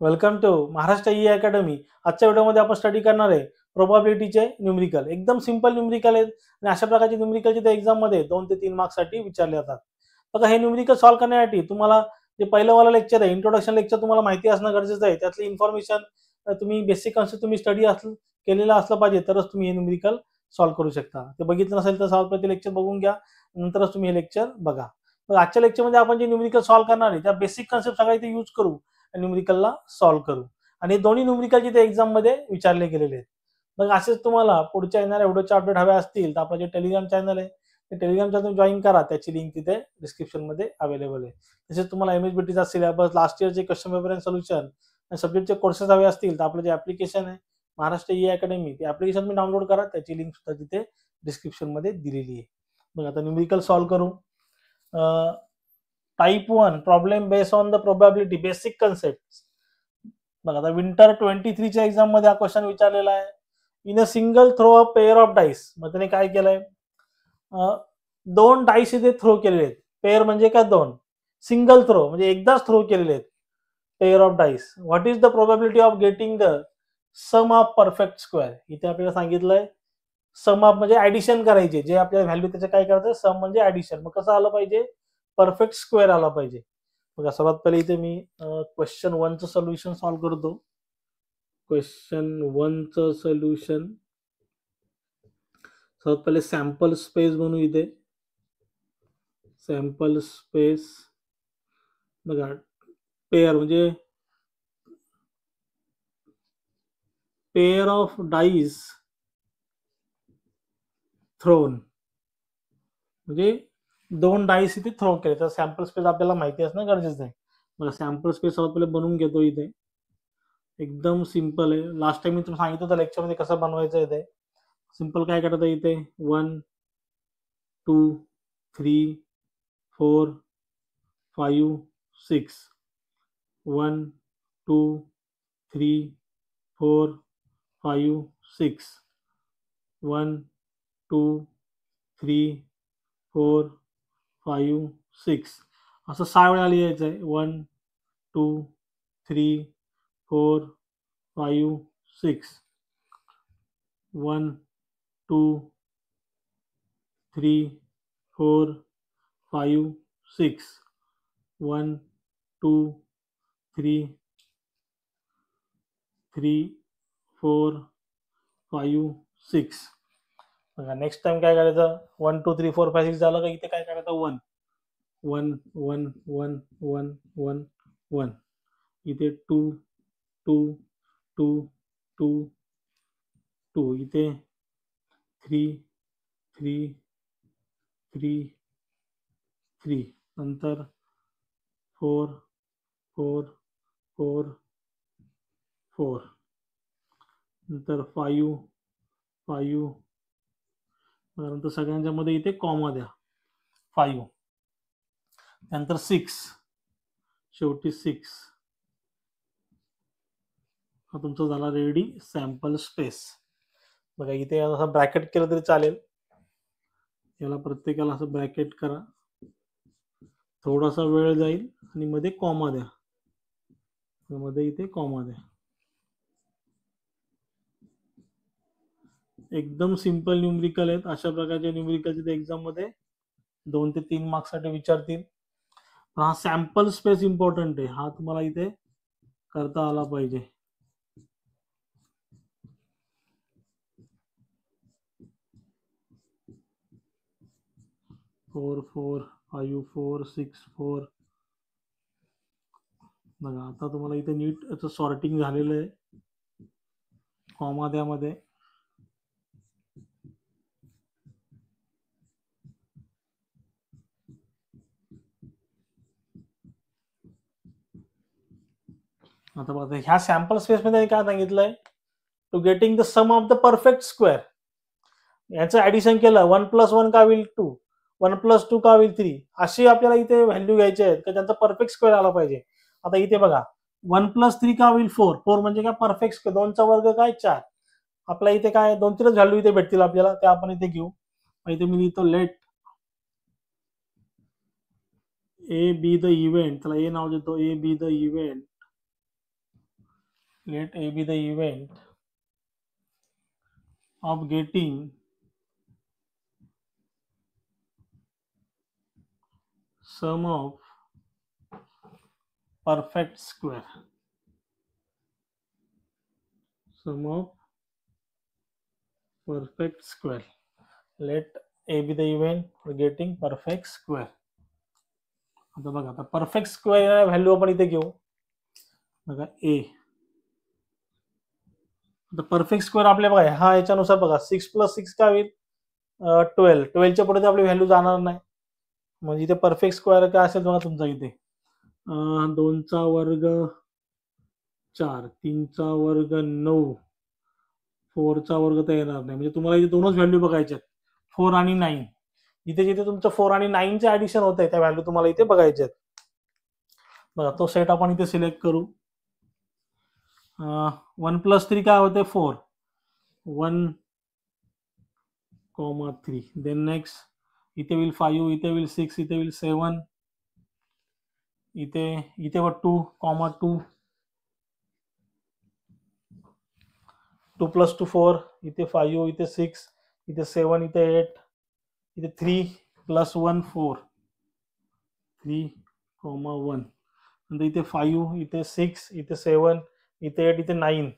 Welcome to Maharashtra e academy. आजच्या व्हिडिओमध्ये आपण स्टडी करणार आहे प्रोबॅबिलिटीचे न्यूमेरिकल. एकदम सिंपल न्यूमेरिकल आहेत आणि अशा प्रकारचे न्यूमेरिकल ते एक्झाममध्ये 2 ते 3 मार्क्ससाठी विचारले जातात. बघा, हे न्यूमेरिकल सॉल्व्ह करण्यासाठी तुम्हाला जे पहिलं वाला लेक्चर आहे, इंट्रोडक्शन लेक्चर, तुम्हाला माहिती असणं गरजेचं आहे. त्यातली इन्फॉर्मेशन तुम्ही बेसिक कॉन्सेप्ट तुम्ही स्टडी केलेला असलं पाहिजे, तरच तुम्ही हे न्यूमेरिकल सॉल्व्ह करू शकता. ते बघितलं नसेल तर सॉल्व्ह लेक्चर बघून घ्या, नंतरच तुम्ही हे लेक्चर बघा. तर आजच्या लेक्चरमध्ये आपण जे न्यूमेरिकल सॉल्व्ह करणार आहे त्या बेसिक कॉन्सेप्ट सगळ्या इथे यूज करू, न्यूमेरिकलला सॉल्व्ह करू. आणि दोन्ही न्यूमेरिकल ते एक्झाम मध्ये विचारले गेलेले आहेत. मग असेच तुम्हाला पुढच्या येणाऱ्या व्हिडिओचे अपडेट हवे असतील तर आपलं जे टेलिग्राम चॅनल आहे ते टेलिग्राम चॅनल जॉईन करा. त्याची लिंक तिथे डिस्क्रिप्शन मध्ये अवेलेबल आहे. तसेच तुम्हाला एमएसबीटीचा सिलेबस, लास्ट इयरचे क्वेश्चन पेपर अँड सोल्युशन आणि सब्जेक्टचे कोर्सेस हवे असतील तर आपलं जे ऍप्लिकेशन आहे महाराष्ट्र ई अकॅडमी, ते ऍप्लिकेशन मी डाउनलोड करा. त्याची लिंक सुद्धा तिथे डिस्क्रिप्शन मध्ये दिलेली आहे. मग आता न्यूमेरिकल सॉल्व्ह करू. Type 1 problem based on the probability basic concept. बघा, आता विंटर 23 च्या एक्झाम मध्ये हा क्वेश्चन विचारलेला आहे. In a single throw a pair of dice. मग त्याने काय केलंय, दोन डाईस इथे थ्रो केलेले आहेत. पेअर म्हणजे काय, दोन. सिंगल थ्रो म्हणजे एकदाच थ्रो केलेले आहेत pair of dice. What is the probability of getting the sum of perfect square. इथे आपल्याला सांगितलंय सम ऑफ म्हणजे ऍडिशन करायचे, जे आपल्याला व्हॅल्यू त्याचं काय करायचं, सम म्हणजे ऍडिशन. मग कसं आलं पाहिजे, परफेक्ट स्क्वेअर आला पाहिजे. बघा, सर्वात पहिले इथे मी क्वेश्चन 1 चं सोल्युशन सॉल्व्ह करतो. क्वेश्चन 1 चं सोल्युशन सर्वात पहिले सॅम्पल स्पेस बनवू. इथे सॅम्पल स्पेस. बघा, पेअर म्हणजे पेअर ऑफ डाईस थ्रोन, म्हणजे दोन डाईस इथे थ्रो केले. तर सॅम्पल स्पेस आपल्याला माहिती असणं गरजेचं आहे. बघा, सॅम्पल स्पेस सर्वात पहिले बनवून घेतो. इथे एकदम सिंपल आहे. लास्ट टाइम मी तुम्हाला सांगितलं होतं लेक्चर मध्ये कसं बनवायचं. इथे सिंपल काय करायचं, इथे 1 2 3 4 5 6 1 2 3 4 5 6 1 2 3 4 5 6 असं 6 वेळा लिहायचं आहे. 1 2 3 4 5 6 1 2 3 4 5 6 1 2 3 3 4 5 6. बघा, नेक्स्ट टाइम काय करायचं, 1 2 3 4 5 6 झालं का इथे काय करायचं, 1 1 1 1 1 1 1. इथे 2 2 2 2 2. इथे 3 3 3 3. नंतर 4 4 4 4. नंतर 5 5. नंतर सगळ्यांच्या मध्ये इथे कॉमा द्या, 5. नंतर 6, शेवटी 6. हा तुमचा झाला रेडी सॅम्पल स्पेस. बघा, इथे असं ब्रॅकेट केलं तरी चालेल. याला प्रत्येकाला असं ब्रॅकेट करा. थोडासा वेळ जाईल आणि मध्ये कॉमा द्या. मध्ये इथे कॉमा द्या. एकदम सिंपल न्यूमेरिकल आहेत. अशा प्रकारचे न्यूमेरिकल तिथे एक्झाम मध्ये 2 ते 3 मार्क्स साठी विचारतील. हा सॅम्पल स्पेस इम्पॉर्टंट आहे. हा तुम्हाला इथे करता आला पाहिजे. फोर 4 5 4 6 4. बघा, आता तुम्हाला इथे नीट याचं सॉर्टिंग झालेलं आहे. कॉमा द्या मध्ये. आता बघा, ह्या सॅम्पल स्पेस मध्ये काय सांगितलंय, to getting the sum of the perfect square. याचं ऍडिशन केलं, 1 + 1 का होईल 2, 1 + 2 का होईल 3. अशी आपल्याला इथे व्हॅल्यू घ्यायची आहेत का त्यांचा परफेक्ट स्क्वेअर आला पाहिजे. आता इथे बघा, 1 + 3 का होईल 4. 4 म्हणजे काय, परफेक्ट स्क्वेअर. 2चा वर्ग काय, 4. आपल्या इथे काय 2-3च व्हॅल्यू इथे भेटतील आपल्याला, त्या आपण इथे घेऊ. इथे मी लिहितो let A be the event. त्याला ए नाव देतो, A be the event let A be the event of getting sum of perfect square. Sum of perfect square. Let A be the event for getting perfect square. आता बघा, आता perfect square value आपण इथे घेऊ. बघा A. आता perfect square आपल्या बघा हा याच्यानुसार बघा 6 + 6 काय होईल 12. 12च्या पुढे आपली व्हॅल्यू जाणार नाही. म्हणजे इथे परफेक्ट स्क्वेअर काय असेल बघा तुमचा इथे 2चा वर्ग 4, 3चा वर्ग 9, 4चा वर्ग तर येणार नाही. म्हणजे तुम्हाला इथे दोनच व्हॅल्यू बघायचे आहेत 4 आणि 9. इथे जिथे तुमचं 4 आणि 9 चे ऍडिशन होत आहे त्या व्हॅल्यू तुम्हाला इथे बघायचे आहेत. बघा तो सेट आपण इथे सिलेक्ट करू. 1 + 3 काय होते 4. 1, 3. देन नेक्स्ट इथे होईल 5, इथे होईल 6, इथे होईल 7, इथे 2, 2. 2 + 2 4, इथे 5, इथे 6, इथे 7, इथे 8, इथे 3 + 1 4, 3, 1. नंतर इथे 5, इथे 6, इथे 7, इथे 8, इथे 9,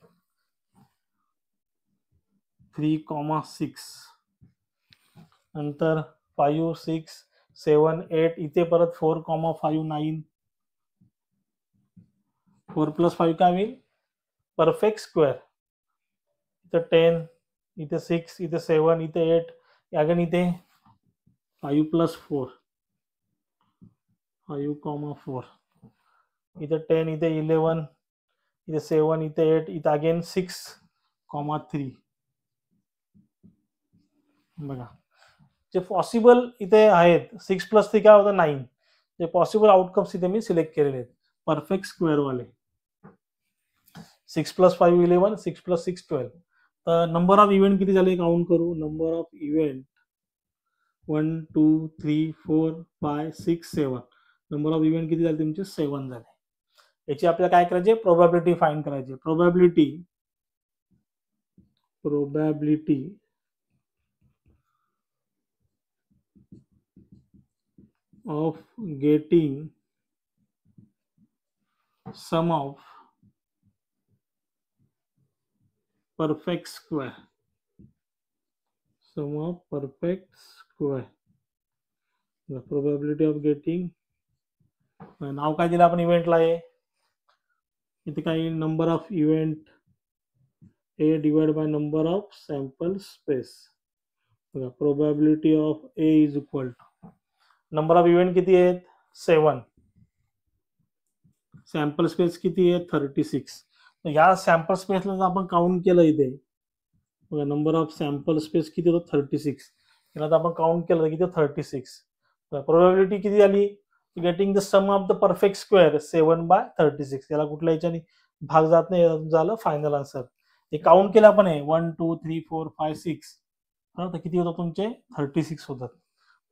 3, 6. नंतर 5, 6, 7, 8, इथे परत 4, 5, 9. 4 + 5 काय होईल परफेक्ट स्क्वेअर. इथे 10, इथे 6, इथे 7, इथे 8, अगेन इथे 5 + 4, 5, 4. इथे 10, इथे 11, इथे 7, इथे 8, इथे अगेन 6, 3. बघा जे पॉसिबल इथे आहेत 6 + 3 काय होतं 9. जे पॉसिबल आउटकम्स इथे मी सिलेक्ट केलेले आहेत परफेक्ट स्क्वेअर वाले. 6 + 5 11, 6 + 6 12. तर नंबर ऑफ इव्हेंट किती झाले काउंट करू. Number of event 1 2 3 4 5 6 7. Number of event किती झाले तुमचे 7 झाले. याची आपल्याला काय करायचे प्रोबॅबिलिटी फाइंड करायची. Probability of getting sum of perfect square. Sum of perfect square. The probability of getting नाव काय दिलं आपण इव्हेंटला आहे. इथे काय number of event A divide by number of sample space. बघा probability of A is equal to number of event किती आहेत 7. सॅम्पल स्पेस किती आहे 36. या सॅम्पल स्पेसला आपण काउंट केलं इथे बघा नंबर ऑफ सॅम्पल स्पेस किती होतं 36. याला आपण काउंट केलं किती 36. प्रोबॅबिलिटी किती झाली getting the sum of the perfect square 7/36. याला कुठल्या याच्याने भाग जात नाही झालं फायनल आन्सर. हे काउंट केलं आपण 1 2 3 4 5 6 तर किती होतं तुमचे 36 होतात.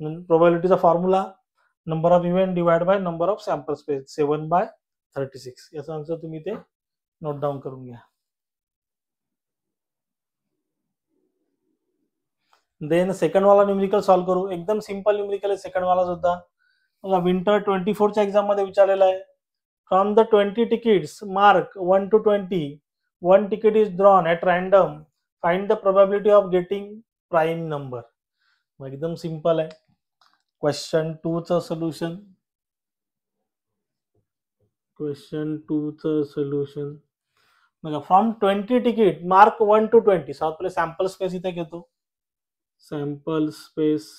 प्रोबॅबिलिटीचा formula number of event divide by number of sample space 7/36. याचा आन्सर तुम्ही ते नोट डाऊन करून घ्या. देन सेकंड वाला न्यूमेरिकल सॉल्व करू. एकदम सिंपल न्यूमेरिकल आहे सेकंड वाला सुद्धा. बघा विंटर 24च्या एक्झाम मध्ये विचारलेला आहे. From the 20 tickets mark 1 to 20 1 ticket is drawn at random. Find the probability of getting prime number. एकदम सिंपल आहे. क्वेश्चन 2 चं सोल्युशन. क्वेश्चन 2 चं सोल्युशन बघा फ्रॉम 20 ticket मार्क 1 to 20. सात पहिले सॅम्पल स्पेस इथे घेतो. सॅम्पल स्पेस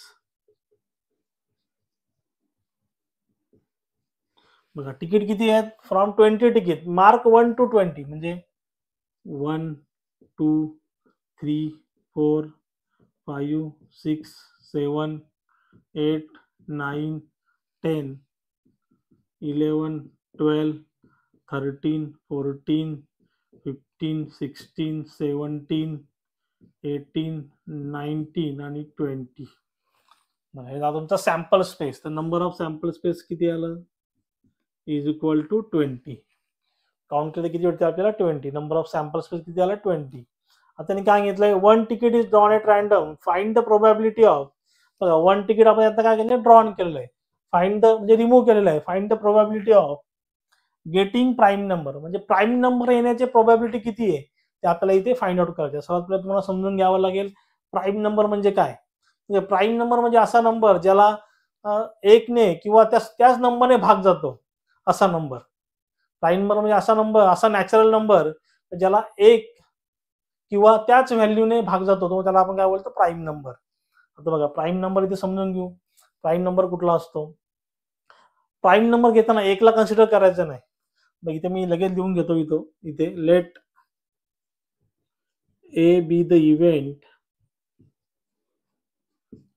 बघा तिकीट किती आहेत फ्रॉम 20 ticket मार्क 1 to 20 म्हणजे 1 2 3 4 5 6 7 8 9 10 11 12 13 14 15 16 17 18 19 आणि 20. हे तुमचा सॅम्पल स्पेस. तर नंबर ऑफ सॅम्पल स्पेस किती आलं इज इक्वल टू 20. काउंट केलं किती भेटते आपल्याला 20. नंबर ऑफ सॅम्पल स्पेस किती आला 20. आता त्यांनी काय घेतलंय, 1 ticket is drawn at random, find the probability of. बघा 1 तिकीट आपण आता काय केलं, ड्रॉन केलेलं आहे. फाइंड द म्हणजे रिमूव्ह केलेलं आहे. Find the probability of getting prime number, म्हणजे प्राईम नंबर येण्याची प्रोबॅबिलिटी किती आहे ते आपल्याला इथे फाइंड आउट करायचं. सर्वात पहिले तुम्हाला समजून घ्यावं लागेल प्राईम नंबर म्हणजे काय. म्हणजे प्राईम नंबर म्हणजे असा नंबर ज्याला एकने किंवा त्याच नंबरने भाग जातो असा नंबर. प्राईम नंबर म्हणजे असा नंबर, असा नॅचरल नंबर ज्याला एक किंवा त्याच व्हॅल्यूने भाग जातो, तो त्याला आपण काय बोलतो, प्राईम नंबर. आता बघा प्राईम नंबर इथे समजून घेऊ. प्राईम नंबर कुठला असतो. प्राईम नंबर घेताना एकला कन्सिडर करायचं नाही. बघ इथे मी लगेच लिहून घेतो इथे let A be the event,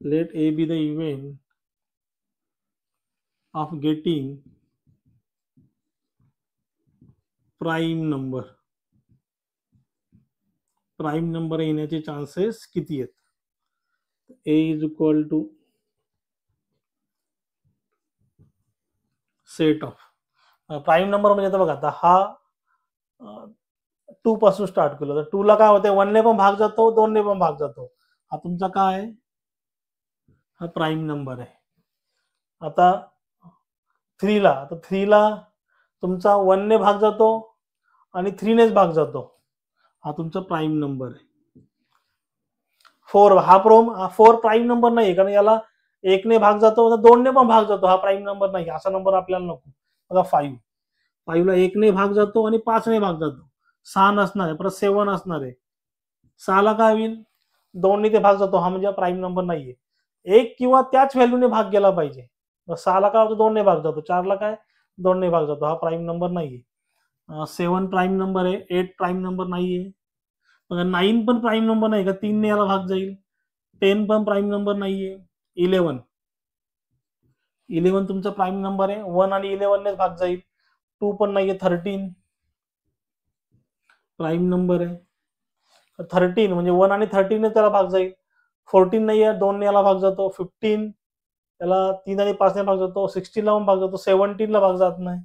let A be the event of getting prime number. Prime number येण्याचे चान्सेस किती आहेत. A is equal to set of prime number म्हणजे आता बघा, आता हा 2 पासून स्टार्ट केलं तर 2 ला काय होते, 1 ने पण भाग जातो, 2 ने पण भाग जातो. हा तुमचा काय आहे, हा प्राईम नंबर आहे. आता 3 ला, आता 3 ला तुमचा 1 ने भाग जातो आणि 3 नेच भाग जातो, हा तुमचा प्राईम नंबर आहे. 4 हा 4 प्राईम नंबर नाही, कारण याला 1 ने भाग जातो, 2 ने पण भाग जातो, हा प्राईम नंबर नाही. असा नंबर आपल्याला नको. बघा 5 ला 1 ने भाग जातो आणि 5 ने भाग जातो, 6 नसणार आहे, परत 7 असणार आहे. 6 ला काय होईल, 2 ने ते भाग जातो, हा म्हणजे प्राईम नंबर नाहीये. एक किंवा त्याच व्हॅल्यूने भाग गेला पाहिजे. 6 ला काय होतं, 2 ने भाग जातो. 4 ला काय, 2 ने भाग जातो, हा प्राईम नंबर नाहीये. 7 प्राईम नंबर आहे, 8 प्राईम नंबर नाहीये. 9 पण प्राईम नंबर नाही का, 3 ने याला भाग जाईल. 10 पण प्राईम नंबर नाहीये. 11 तुमचा प्राईम नंबर आहे, 1 आणि 11 ने भाग जाईल. 2 पण नाहीये. 13 प्राईम नंबर आहे. 13 म्हणजे 1 आणि 13 ने त्याला भाग जाईल. 14 नाहीये, 2 ने याला भाग जातो. 15 त्याला 3 आणि 5 ने भाग जातो. 16 ला पण भाग जातो. 17 ला भाग जात नाही.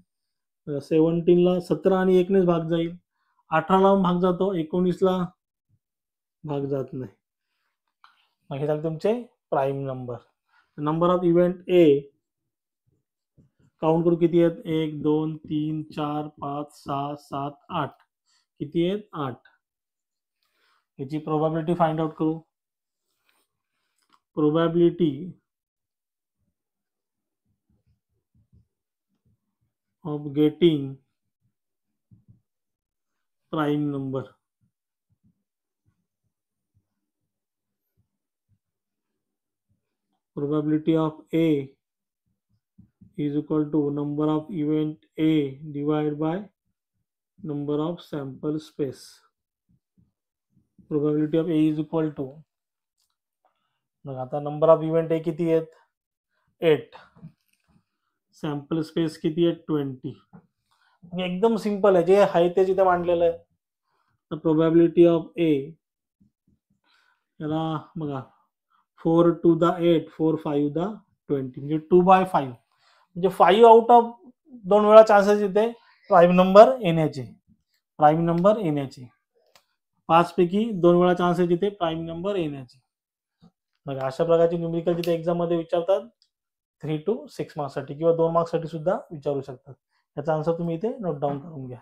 17 ला 17 आणि 1 नेच भाग जाईल. 18 ला पण भाग जातो. 19 ला भाग जात नाही. मग हे झाले तुमचे prime number. Number of event A count करू किती आहेत, 1 2 3 4 5 6 7 8. किती आहेत, 8. याची प्रोबॅबिलिटी फाइंड आउट करू. Probability of getting prime number. Probability of A is equal to number of event A divided by number of sample space. Probability of A is equal to, आता number of event A किती आहेत, 8. Sample space किती आहे, 20. एकदम simple आहे, जे आहे ते जिथे मांडलेलं आहे. तर प्रोबॅबिलिटी ऑफ A याला बघा 4 to the 8, 4 5 the 20, म्हणजे 2/5, म्हणजे 5 आउट ऑफ 2 वेळा चान्सेस इथे प्राईम नंबर येण्याचे. 5 पैकी 2 वेळा चान्सेस इथे प्राईम नंबर येण्याचे. मग अशा प्रकारचे न्यूमेरिकल जिथे एक्झाम मध्ये विचारतात 3 to 6 मार्क्स साठी किंवा 2 मार्क्स साठी सुद्धा विचारू शकतात. याचा आन्सर तुम्ही इथे नोट डाऊन करून घ्या.